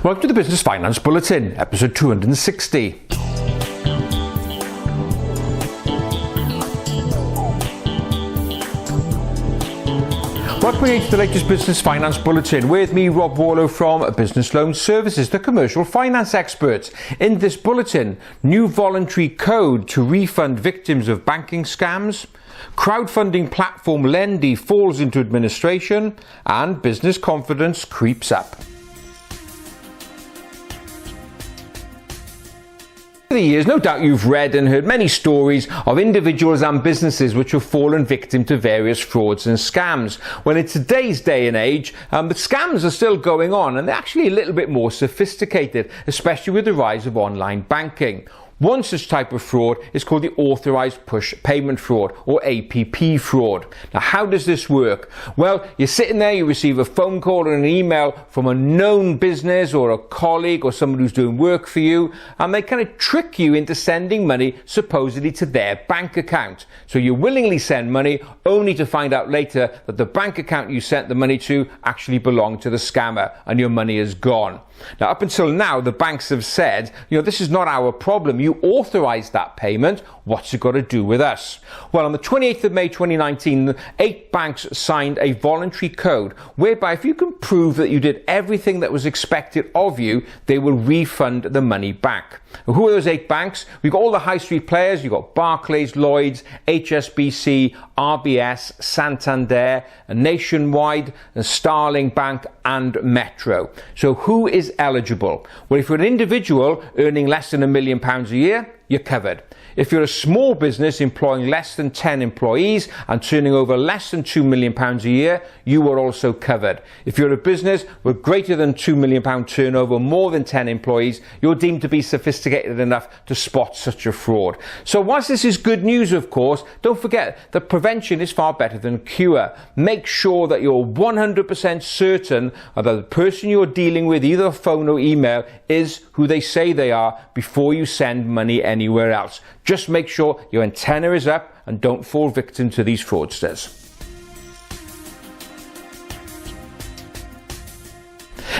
Welcome to the Business Finance Bulletin, episode 260. Welcome to the latest Business Finance Bulletin. With me, Rob Warlow from Business Loan Services, the commercial finance experts. In this bulletin, new voluntary code to refund victims of banking scams, crowdfunding platform Lendy falls into administration, and business confidence creeps up. Over the years, no doubt you've read and heard many stories of individuals and businesses which have fallen victim to various frauds and scams. Well, in today's day and age, the scams are still going on, and they're actually a little bit more sophisticated, especially with the rise of online banking. One such type of fraud is called the Authorised Push Payment fraud, or APP fraud. Now, how does this work? Well, you're sitting there, you receive a phone call or an email from a known business or a colleague or someone who's doing work for you, and they kind of trick you into sending money supposedly to their bank account. So you willingly send money only to find out later that the bank account you sent the money to actually belonged to the scammer and your money is gone. Now, up until now, the banks have said, this is not our problem. You authorised that payment. What's it got to do with us? Well, on the 28th of May 2019, 8 banks signed a voluntary code whereby if you can prove that you did everything that was expected of you, they will refund the money back. Now, who are those 8 banks? We've got all the high street players. You've got Barclays, Lloyds, HSBC, RBS, Santander, Nationwide, Starling Bank and Metro. So who is eligible? Well, if you're an individual earning less than £1 million a year, you're covered. If you're a small business employing less than 10 employees and turning over less than £2 million a year, you are also covered. If you're a business with greater than £2 million turnover, more than 10 employees, you're deemed to be sophisticated enough to spot such a fraud. So whilst this is good news, of course, don't forget that prevention is far better than cure. Make sure that you're 100% certain that the person you're dealing with, either phone or email, is who they say they are before you send money anywhere else. Just make sure your antenna is up and don't fall victim to these fraudsters.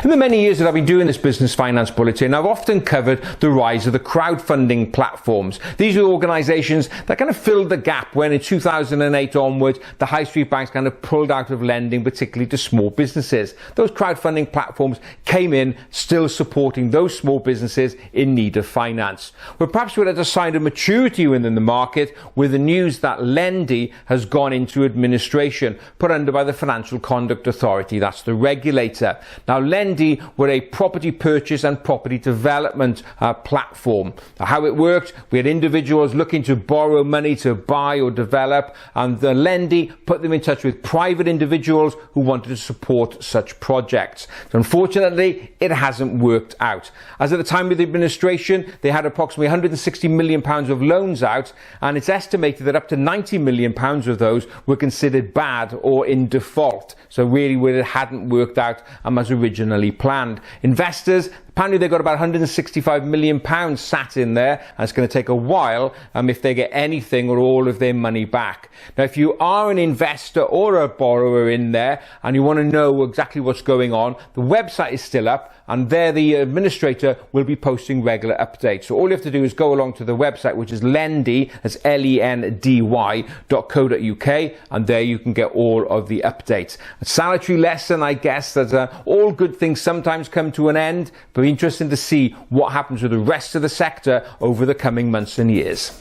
In the many years that I've been doing this Business Finance Bulletin, I've often covered the rise of the crowdfunding platforms. These are organisations that kind of filled the gap when in 2008 onwards, the high street banks kind of pulled out of lending, particularly to small businesses. Those crowdfunding platforms came in still supporting those small businesses in need of finance. But perhaps we're at a sign of maturity within the market with the news that Lendy has gone into administration, put under by the Financial Conduct Authority, that's the regulator. Now, Lendy were a property purchase and property development platform. How it worked, we had individuals looking to borrow money to buy or develop, and the Lendy put them in touch with private individuals who wanted to support such projects. So unfortunately, it hasn't worked out. As at the time of the administration, they had approximately £160 million of loans out, and it's estimated that up to £90 million of those were considered bad or in default. So really, where it hadn't worked out as originally planned. Investors, apparently they've got about £165 million sat in there, and it's going to take a while if they get anything or all of their money back. Now, if you are an investor or a borrower in there and you want to know exactly what's going on, the website is still up, and there the administrator will be posting regular updates. So all you have to do is go along to the website, which is Lendy, that's lendy.co.uk, and there you can get all of the updates. A salutary lesson, I guess, that all good things sometimes come to an end, but it'll be interesting to see what happens with the rest of the sector over the coming months and years.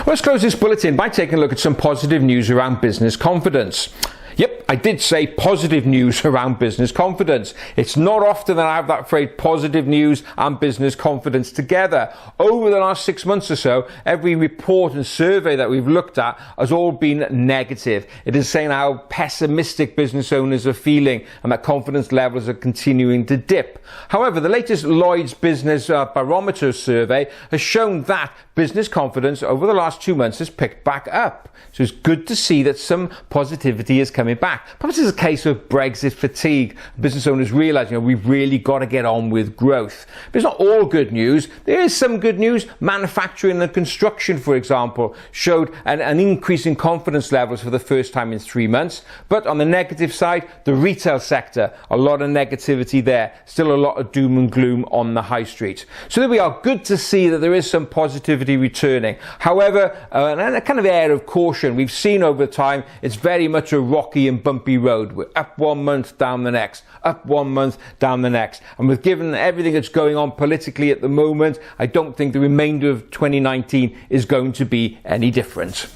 Let's close this bulletin by taking a look at some positive news around business confidence. Yep, I did say positive news around business confidence. It's not often that I have that phrase positive news and business confidence together. Over the last 6 months or so, every report and survey that we've looked at has all been negative. It is saying how pessimistic business owners are feeling and that confidence levels are continuing to dip. However, the latest Lloyds Business Barometer survey has shown that business confidence over the last 2 months has picked back up. So it's good to see that some positivity is coming back. back. Perhaps it's a case of Brexit fatigue. Business owners realise, we've really got to get on with growth. But it's not all good news. There is some good news. Manufacturing and construction, for example, showed an increase in confidence levels for the first time in 3 months. But on the negative side, the retail sector, a lot of negativity there. Still a lot of doom and gloom on the high street. So there we are. Good to see that there is some positivity returning. However, and a kind of air of caution. We've seen over time it's very much a rocky and bumpy road. We're up 1 month, down the next, up 1 month, down the next. And with given everything that's going on politically at the moment, I don't think the remainder of 2019 is going to be any different.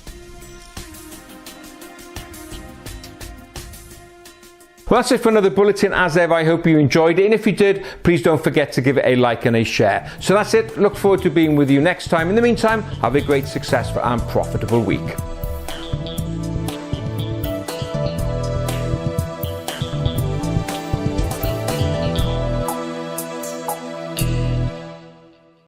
Well, that's it for another Bulletin. As ever, I hope you enjoyed it. And if you did, please don't forget to give it a like and a share. So that's it. Look forward to being with you next time. In the meantime, have a great, successful and profitable week.